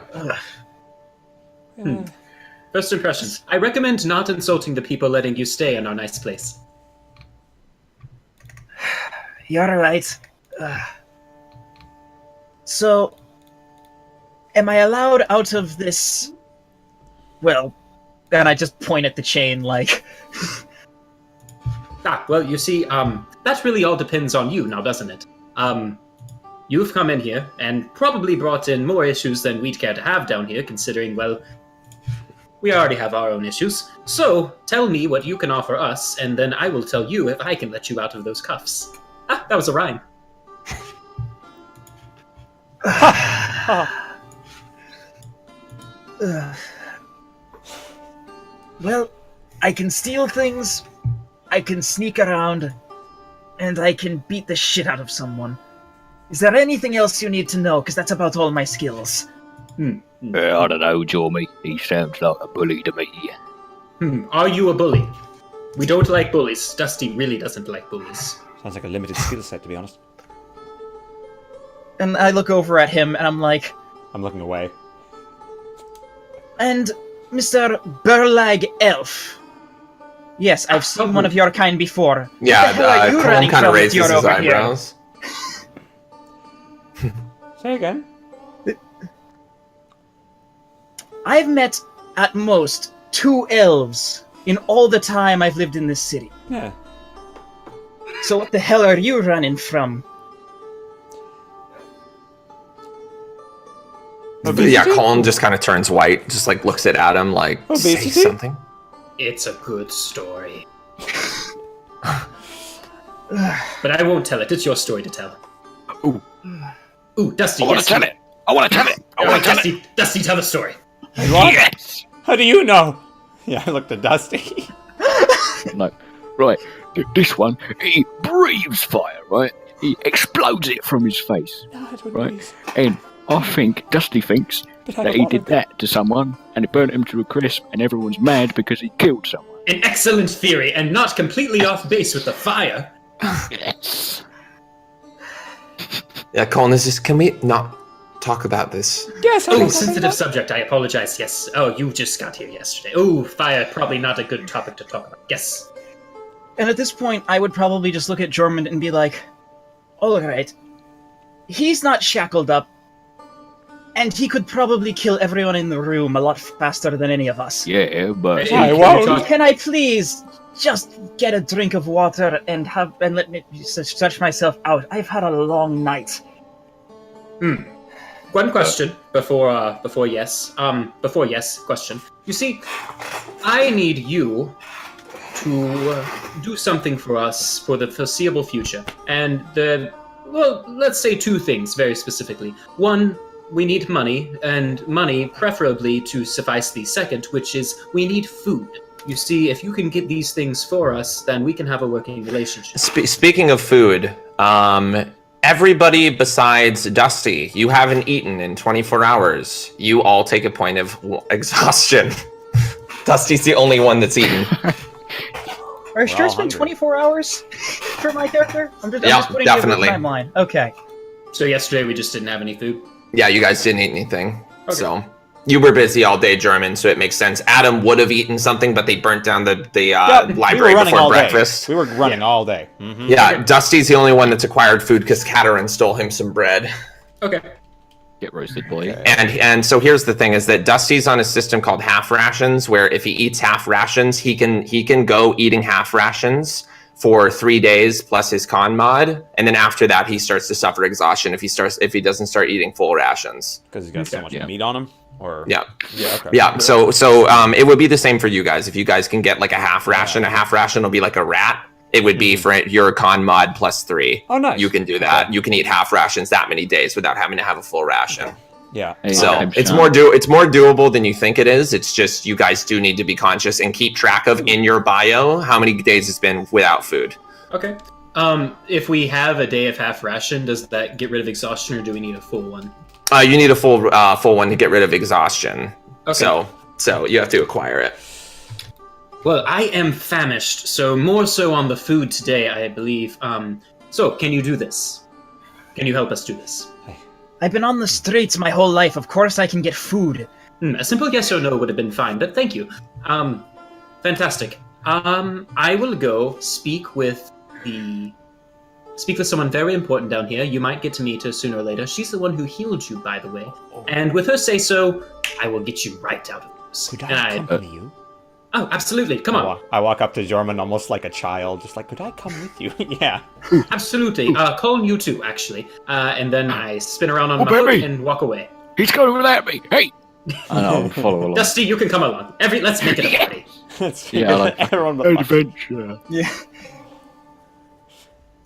Speaker 3: First impressions. I recommend not insulting the people letting you stay in our nice place.
Speaker 5: You're right. So, am I allowed out of this? Well, and I just point at the chain like...
Speaker 3: Well, you see, that really all depends on you now, doesn't it? You've come in here and probably brought in more issues than we'd care to have down here, considering, well, we already have our own issues. So, tell me what you can offer us, and then I will tell you if I can let you out of those cuffs. That was a rhyme.
Speaker 5: Well, I can steal things, I can sneak around, and I can beat the shit out of someone. Is there anything else you need to know? Because that's about all my skills.
Speaker 2: I don't know, Jormy. He sounds like a bully to me.
Speaker 3: Are you a bully? We don't like bullies. Dusty really doesn't like bullies.
Speaker 1: Sounds like a limited skill set, to be honest.
Speaker 5: And I look over at him and I'm like,
Speaker 1: I'm looking away.
Speaker 5: and Mr. Burlag Elf. Yes, I've seen one of your kind before.
Speaker 4: Yeah,
Speaker 5: What the hell are you
Speaker 4: Colin
Speaker 5: running
Speaker 4: kind of
Speaker 5: from if
Speaker 4: raises
Speaker 5: you're
Speaker 4: his
Speaker 5: over here?
Speaker 4: eyebrows.
Speaker 1: Say again.
Speaker 5: I've met, at most, 2 elves in all the time I've lived in this city.
Speaker 1: Yeah.
Speaker 5: So what the hell are you running from?
Speaker 4: Yeah, Colin just kind of turns white, just like looks at Adam like, say
Speaker 1: Obesity?
Speaker 4: something.
Speaker 3: It's a good story. But I won't tell it. It's your story to tell. Ooh, Dusty,
Speaker 2: I want to tell it. I want to tell it. I want to tell it.
Speaker 3: Dusty, tell the story.
Speaker 1: What?
Speaker 2: Yes.
Speaker 1: How do you know? Yeah, I looked at Dusty.
Speaker 2: No, right. This one, he breathes fire, right? He explodes it from his face, right? And I think Dusty thinks that he did that to someone, and it burnt him to a crisp, and everyone's mad because he killed someone.
Speaker 3: An excellent theory, and not completely off base with the fire.
Speaker 2: Yes.
Speaker 4: Yeah, Colin, can we not talk about this?
Speaker 1: Yes, I
Speaker 3: Oh,
Speaker 1: think
Speaker 3: sensitive subject. I apologize. Yes. Oh, you just got here yesterday. Oh, fire. Probably not a good topic to talk about. Yes.
Speaker 5: And at this point, I would probably just look at Jormund and be like, alright, he's not shackled up, and he could probably kill everyone in the room a lot faster than any of us.
Speaker 2: Yeah, but
Speaker 1: I won't.
Speaker 5: Can I please just get a drink of water and let me stretch myself out? I've had a long night.
Speaker 3: One question before yes. Before yes question. You see, I need you to do something for us for the foreseeable future. And let's say 2 things very specifically. One, we need money, and money preferably to suffice the second, which is we need food. You see, if you can get these things for us, then we can have a working relationship.
Speaker 4: Speaking of food, everybody besides Dusty, you haven't eaten in 24 hours. You all take a point of exhaustion. Dusty's the only one that's eaten.
Speaker 5: Are
Speaker 1: We're
Speaker 5: sure
Speaker 1: all
Speaker 5: it's been
Speaker 1: hungry.
Speaker 5: 24 hours for my character? I'm
Speaker 4: Yeah,
Speaker 5: just putting
Speaker 4: definitely.
Speaker 5: it in the timeline. Okay.
Speaker 3: So yesterday we just didn't have any food.
Speaker 4: Yeah, you guys didn't eat anything.
Speaker 3: Okay.
Speaker 4: So you were busy all day, German, so it makes sense. Adam would have eaten something, but they burnt down the library before breakfast.
Speaker 1: We were running all day. Mm-hmm.
Speaker 4: Yeah, Dusty's the only one that's acquired food because Katerin stole him some bread.
Speaker 3: Okay.
Speaker 2: Get roasted, boy.
Speaker 4: And so here's the thing: is that Dusty's on a system called half rations, where if he eats half rations, he can go eating half rations for 3 days plus his con mod, and then after that he starts to suffer exhaustion if he doesn't start eating full rations.
Speaker 1: Because he's got so much meat on him. Or
Speaker 4: Yeah.
Speaker 1: okay.
Speaker 4: Yeah, so it would be the same for you guys. If you guys can get like a half ration will be like a rat. It would be for your con mod plus 3.
Speaker 1: Oh, nice.
Speaker 4: You can do that.
Speaker 1: Okay.
Speaker 4: You can eat half rations that many days without having to have a full ration.
Speaker 1: Yeah.
Speaker 2: Hey,
Speaker 4: So
Speaker 2: I'm
Speaker 4: it's
Speaker 2: sure.
Speaker 4: it's more doable than you think it is. It's just you guys do need to be conscious and keep track of in your bio how many days it's been without food.
Speaker 3: Okay. If we have a day of half ration, does that get rid of exhaustion, or do we need a full one?
Speaker 4: You need a full one to get rid of exhaustion.
Speaker 3: Okay.
Speaker 4: So you have to acquire it.
Speaker 3: Well, I am famished, so more so on the food today, I believe. So, can you do this? Can you help us do this?
Speaker 5: I've been on the streets my whole life. Of course I can get food.
Speaker 3: A simple yes or no would have been fine, but thank you. Fantastic. I will go speak with someone very important down here. You might get to meet her sooner or later. She's the one who healed you, by the way. And with her say so, I will get you right out of this.
Speaker 1: Could
Speaker 3: And
Speaker 1: I accompany you?
Speaker 3: Oh, absolutely. Come on.
Speaker 1: I walk up to Jorman almost like a child, just like, could I come with you? Yeah.
Speaker 3: Absolutely. Colin, you too, actually. And then I spin around on my
Speaker 2: baby.
Speaker 3: hook and walk away.
Speaker 2: He's going without me. Hey. I know. I'll follow along.
Speaker 3: Dusty, you can come along. Let's make it a party.
Speaker 2: Yeah, I like
Speaker 1: everyone but
Speaker 2: adventure.
Speaker 5: Yeah.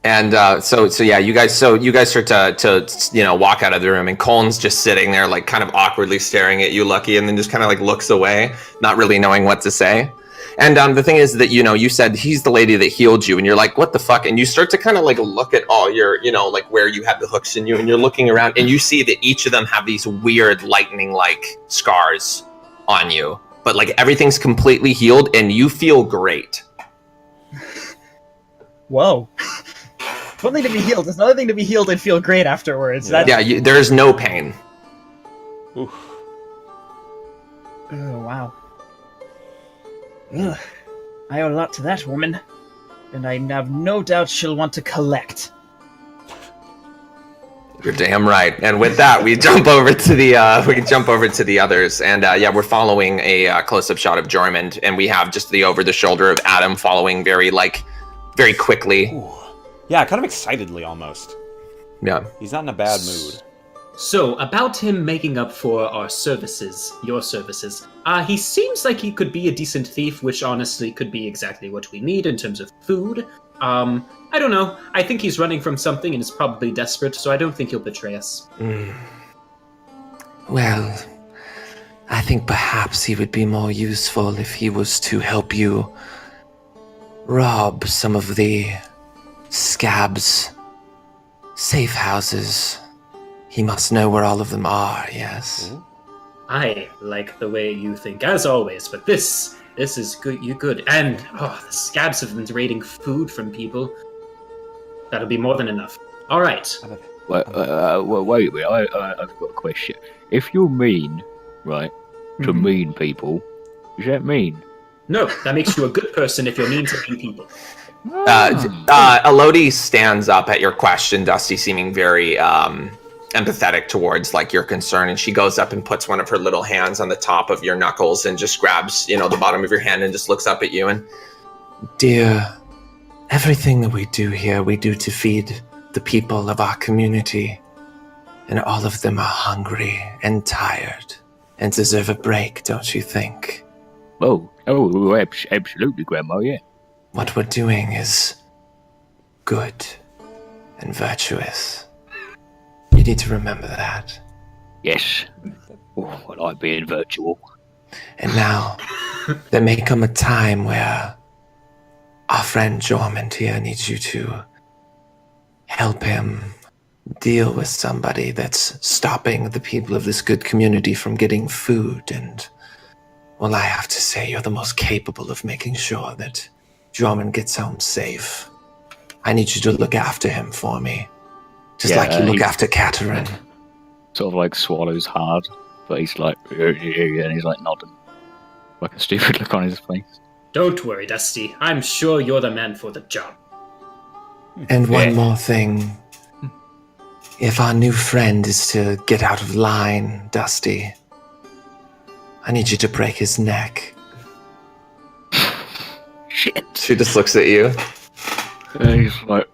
Speaker 4: And so yeah, you guys start to walk out of the room, and Colin's just sitting there like kind of awkwardly staring at you, Lucky, and then just kind of like looks away, not really knowing what to say. And the thing is that you said he's the lady that healed you, and you're like, what the fuck? And you start to kind of like look at all your like where you had the hooks in you, and you're looking around, and you see that each of them have these weird lightning like scars on you, but like everything's completely healed, and you feel great.
Speaker 5: Whoa. One thing to be healed. It's another thing to be healed and feel great afterwards.
Speaker 1: Yeah.
Speaker 5: That's...
Speaker 4: There's no pain.
Speaker 1: Oof.
Speaker 5: Oh, wow. Ugh. I owe a lot to that woman. And I have no doubt she'll want to collect.
Speaker 4: You're damn right. And with that, we jump over to the others, and we're following a close-up shot of Jormund, and we have just the over-the-shoulder of Adam following very quickly.
Speaker 1: Ooh. Yeah, kind of excitedly almost.
Speaker 4: Yeah.
Speaker 1: He's not in a bad mood.
Speaker 3: So, about him making up for our services, your services, he seems like he could be a decent thief, which honestly could be exactly what we need in terms of food. I don't know. I think he's running from something and is probably desperate, so I don't think he'll betray us.
Speaker 6: Well, I think perhaps he would be more useful if he was to help you rob some of the scabs' safe houses. He must know where all of them are, yes.
Speaker 3: I like the way you think, as always, but this is good. You good. And, the scabs have been raiding food from people. That'll be more than enough. All right.
Speaker 2: Wait, I've got a question. If you're mean, right, to mean people, does that mean?
Speaker 3: No, that makes you a good person if you're mean to mean people.
Speaker 4: Elodie stands up at your question, Dusty, seeming very empathetic towards like your concern, and she goes up and puts one of her little hands on the top of your knuckles and just grabs the bottom of your hand and just looks up at you and,
Speaker 6: Dear, everything that we do here, we do to feed the people of our community. And all of them are hungry and tired and deserve a break, don't you think?
Speaker 2: Oh, absolutely, Grandma, yeah.
Speaker 6: What we're doing is good and virtuous. You need to remember that.
Speaker 2: Yes. Oh, I like being virtual.
Speaker 6: And now, there may come a time where our friend Jormund here needs you to help him deal with somebody that's stopping the people of this good community from getting food. And, well, I have to say, you're the most capable of making sure that Drummond gets home safe, I need you to look after him for me. Just
Speaker 2: Yeah,
Speaker 6: like you look after Catherine.
Speaker 2: Sort of like swallows hard, but he's like, and he's like nodding. Like a stupid look on his face.
Speaker 3: Don't worry, Dusty. I'm sure you're the man for the job.
Speaker 6: And one more thing. If our new friend is to get out of line, Dusty, I need you to break his neck.
Speaker 2: Shit.
Speaker 4: She just looks at you.
Speaker 2: And he's like,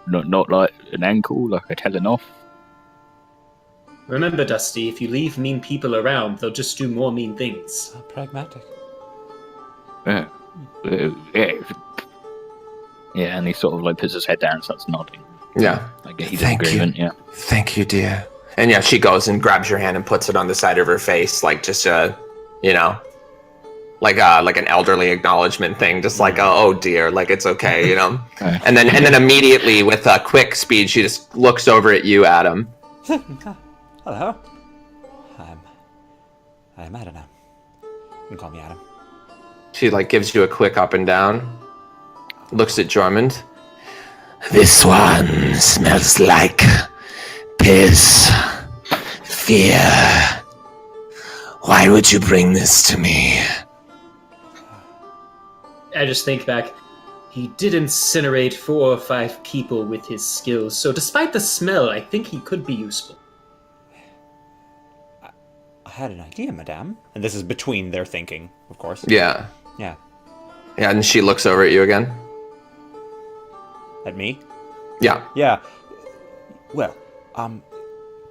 Speaker 2: not like an ankle, like a telling off.
Speaker 3: Remember, Dusty, if you leave mean people around, they'll just do more mean things.
Speaker 1: Pragmatic.
Speaker 2: Yeah. Yeah, and he sort of like puts his head down and starts nodding.
Speaker 4: Yeah.
Speaker 2: Like he's in
Speaker 6: Thank you.
Speaker 2: agreement, yeah.
Speaker 6: Thank you, dear.
Speaker 4: And yeah, she goes and grabs your hand and puts it on the side of her face, like just like an elderly acknowledgement thing, just like oh dear, like it's okay,
Speaker 2: Okay.
Speaker 4: And then immediately with quick speed, she just looks over at you, Adam.
Speaker 1: Hello. I'm Adam now. You can call me Adam.
Speaker 4: She like gives you a quick up and down, looks at Drummond.
Speaker 6: This one smells like piss. Fear. Why would you bring this to me?
Speaker 3: I just think back. He did incinerate 4 or 5 people with his skills, so despite the smell, I think he could be useful.
Speaker 1: I had an idea, madame. And this is between their thinking, of course.
Speaker 4: Yeah.
Speaker 1: Yeah.
Speaker 4: Yeah, and she looks over at you again.
Speaker 1: At me?
Speaker 4: Yeah.
Speaker 1: Yeah. Well,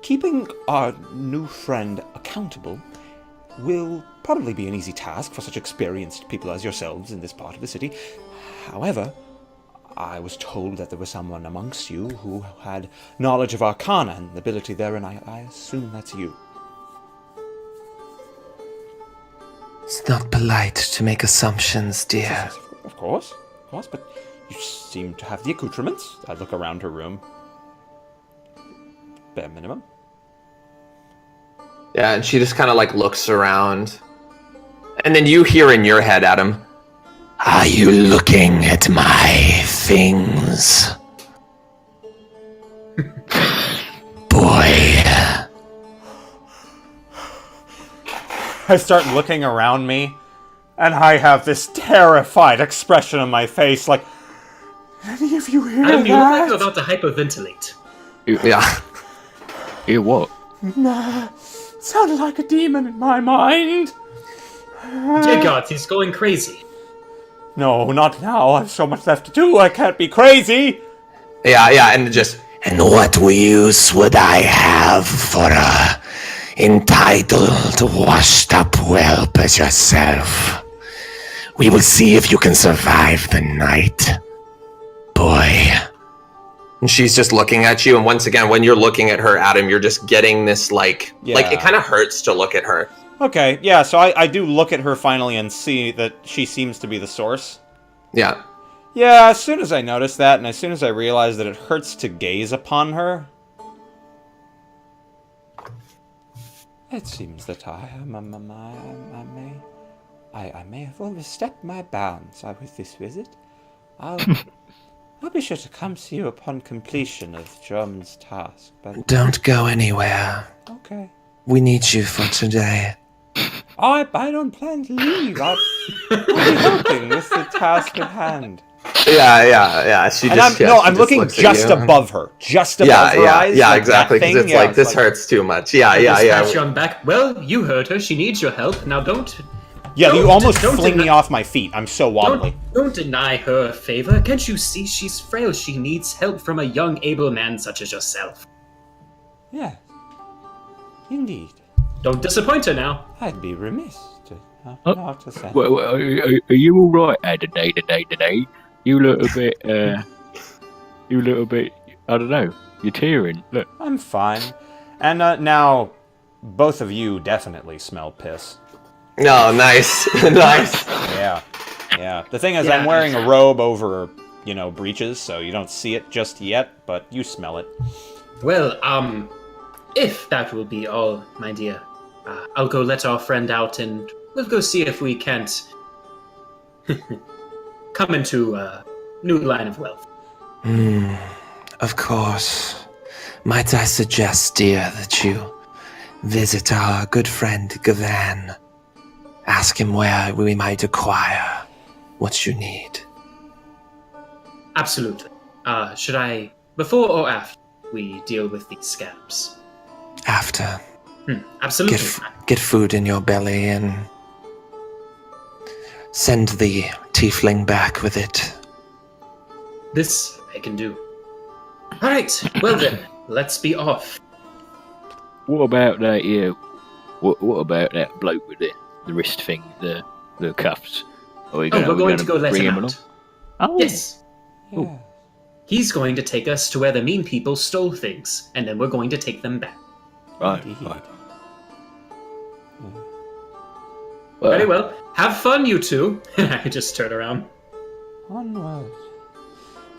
Speaker 1: keeping our new friend accountable will probably be an easy task for such experienced people as yourselves in this part of the city. However, I was told that there was someone amongst you who had knowledge of Arcana and ability there, and I assume that's you.
Speaker 6: It's not polite to make assumptions, dear.
Speaker 1: Yes, of course, but you seem to have the accoutrements. I look around her room. Bare minimum.
Speaker 4: Yeah, and she just kind of like looks around. And then you hear in your head, Adam,
Speaker 6: Are you looking at my things? Boy.
Speaker 1: I start looking around me, and I have this terrified expression on my face, like, any of you hear
Speaker 3: Adam, you look like
Speaker 1: that?
Speaker 3: you're about to hyperventilate.
Speaker 4: yeah.
Speaker 2: Hear what?
Speaker 1: Nah, sounded like a demon in my mind.
Speaker 3: Dear God, he's going crazy.
Speaker 1: No, not now. I've so much left to do. I can't be crazy.
Speaker 4: Yeah, and just
Speaker 6: And what use would I have for a entitled, washed-up whelp as yourself? We will see if you can survive the night, boy.
Speaker 4: and she's just looking at you, and once again, when you're looking at her, Adam, you're just getting this like it kind of hurts to look at her.
Speaker 1: Okay, yeah, so I do look at her finally and see that she seems to be the source.
Speaker 4: Yeah.
Speaker 1: Yeah, as soon as I notice that, and as soon as I realize that it hurts to gaze upon her, it seems that I may have overstepped my bounds with this visit. I'll be sure to come see you upon completion of Drummond's task, but...
Speaker 6: Don't go anywhere.
Speaker 1: Okay.
Speaker 6: We need you for today.
Speaker 1: I don't plan to leave. I'll be helping with the task at hand.
Speaker 4: Yeah. She
Speaker 1: And
Speaker 4: just
Speaker 1: I'm
Speaker 4: she
Speaker 1: looking
Speaker 4: looks at
Speaker 1: just
Speaker 4: you.
Speaker 1: above her. Just above her eyes.
Speaker 4: Yeah,
Speaker 1: like
Speaker 4: exactly.
Speaker 1: that
Speaker 4: Because
Speaker 1: thing.
Speaker 4: it's like this hurts too much. Yeah.
Speaker 3: Pat you on the back. Well, you heard her. She needs your help. Now don't...
Speaker 1: Yeah, you
Speaker 3: Don't-
Speaker 1: almost
Speaker 3: don't
Speaker 1: fling me
Speaker 3: deny-
Speaker 1: off my feet. I'm so wobbly.
Speaker 3: Don't deny her a favor. Can't you see she's frail? She needs help from a young, able man such as yourself.
Speaker 1: Yeah. Indeed.
Speaker 3: Don't disappoint her now.
Speaker 1: I'd be remiss to not to say.
Speaker 2: Well, are you all right today? You look a bit, I don't know, you're tearing. Look.
Speaker 1: I'm fine. And now, both of you definitely smell piss.
Speaker 4: No, nice. Nice.
Speaker 1: Yeah. The thing is,
Speaker 3: Yeah.
Speaker 1: I'm wearing a robe over, breeches, so you don't see it just yet, but you smell it.
Speaker 3: Well, if that will be all, my dear, I'll go let our friend out and we'll go see if we can't come into a new line of wealth.
Speaker 6: Of course. Might I suggest, dear, that you visit our good friend Gavan. Ask him where we might acquire what you need.
Speaker 3: Absolutely. Should I, before or after we deal with these scabs?
Speaker 6: After.
Speaker 3: Absolutely.
Speaker 6: Get food in your belly and send the tiefling back with it.
Speaker 3: This I can do. All right. Well then, let's be off.
Speaker 2: What about that? Yeah. What about that bloke with the wrist thing, the cuffs?
Speaker 3: We're going to go let him out.
Speaker 2: Oh.
Speaker 3: Yes.
Speaker 1: Yeah.
Speaker 3: He's going to take us to where the mean people stole things, and then we're going to take them back.
Speaker 2: Right.
Speaker 1: Indeed.
Speaker 2: Right.
Speaker 3: Very well. Have fun, you two. I just turn around.
Speaker 1: Onward.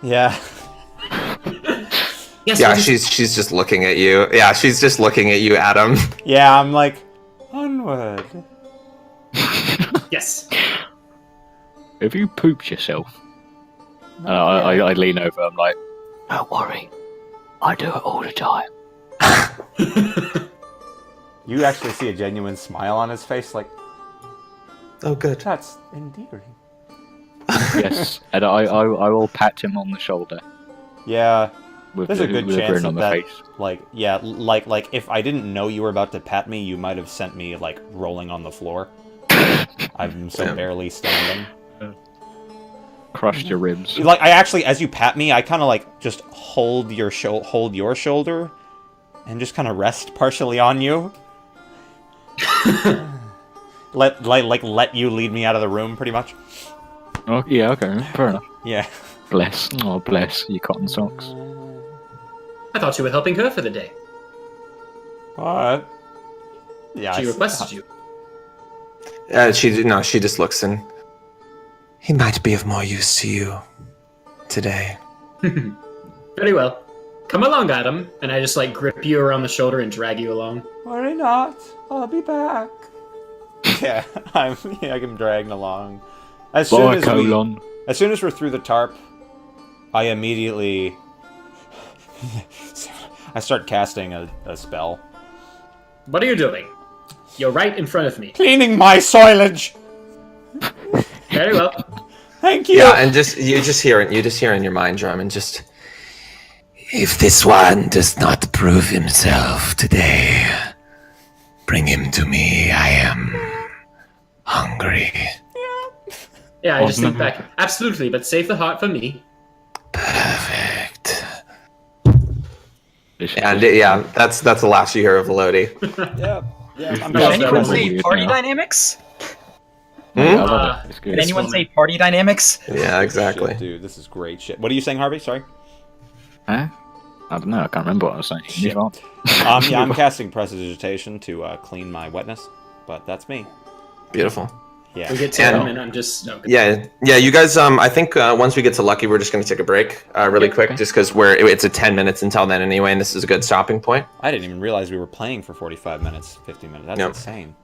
Speaker 1: Yeah.
Speaker 3: Yes.
Speaker 4: Yeah, she's just looking at you. Yeah, she's just looking at you, Adam.
Speaker 1: Yeah, I'm like, onward.
Speaker 3: Yes.
Speaker 2: Have you pooped yourself? I lean over. I'm like, don't worry. I do it all the time.
Speaker 1: You actually see a genuine smile on his face, like,
Speaker 4: Oh, good.
Speaker 1: that's endearing.
Speaker 2: Yes, and I will pat him on the shoulder.
Speaker 1: Yeah,
Speaker 2: With
Speaker 1: there's a good
Speaker 2: with
Speaker 1: chance
Speaker 2: grin on
Speaker 1: that,
Speaker 2: my face.
Speaker 1: like, yeah, like if I didn't know you were about to pat me, you might have sent me, like, rolling on the floor. I'm so barely standing.
Speaker 2: Crushed your ribs.
Speaker 1: Like, I actually, as you pat me, I kind of, like, just hold your shoulder and just kind of rest partially on you. let you lead me out of the room, pretty much.
Speaker 2: Oh, yeah, okay, fair enough.
Speaker 1: Yeah.
Speaker 2: Bless. Oh, bless you cotton socks.
Speaker 3: I thought you were helping her for the day.
Speaker 1: What? Yeah.
Speaker 3: She requested you.
Speaker 4: She just looks and
Speaker 6: He might be of more use to you today.
Speaker 3: Very well. Come along, Adam. And I just, like, grip you around the shoulder and drag you along.
Speaker 1: Worry not. I'll be back. Yeah, I'm dragging along. As soon as we're through the tarp, I immediately I start casting a spell.
Speaker 3: What are you doing? You're right in front of me.
Speaker 1: Cleaning my soilage.
Speaker 3: Very well.
Speaker 1: Thank you.
Speaker 4: yeah, and you just hear in your mind, Drummond, just
Speaker 6: If this one does not prove himself today, bring him to me. I am hungry.
Speaker 3: Yeah, I just think back. Absolutely, but save the heart for me.
Speaker 6: Perfect.
Speaker 4: and yeah, that's the last you hear of Elodie.
Speaker 1: Yeah. I'm
Speaker 3: Did
Speaker 5: Did
Speaker 3: anyone
Speaker 5: anyone
Speaker 3: say
Speaker 5: say
Speaker 2: weird
Speaker 5: party
Speaker 2: now.
Speaker 5: dynamics?
Speaker 2: I love it. It's good.
Speaker 5: Did anyone say party dynamics?
Speaker 4: Yeah, exactly.
Speaker 1: Shit, dude, this is great shit. What are you saying, Harvey? Sorry.
Speaker 2: Huh? I don't know. I can't remember what I was saying.
Speaker 1: Shit.
Speaker 2: Move on.
Speaker 1: Yeah, I'm casting prestidigitation to clean my wetness, but that's me.
Speaker 4: Beautiful.
Speaker 1: Yeah.
Speaker 3: We get to
Speaker 4: And-
Speaker 3: him, and I'm just... Okay.
Speaker 4: Yeah. You guys. I think once we get to Lucky, we're just going to take a break, really quick, just because it's a 10 minutes until then anyway, and this is a good stopping point.
Speaker 1: I didn't even realize we were playing for 45 minutes, 50 minutes. That's
Speaker 4: Yep.
Speaker 1: insane.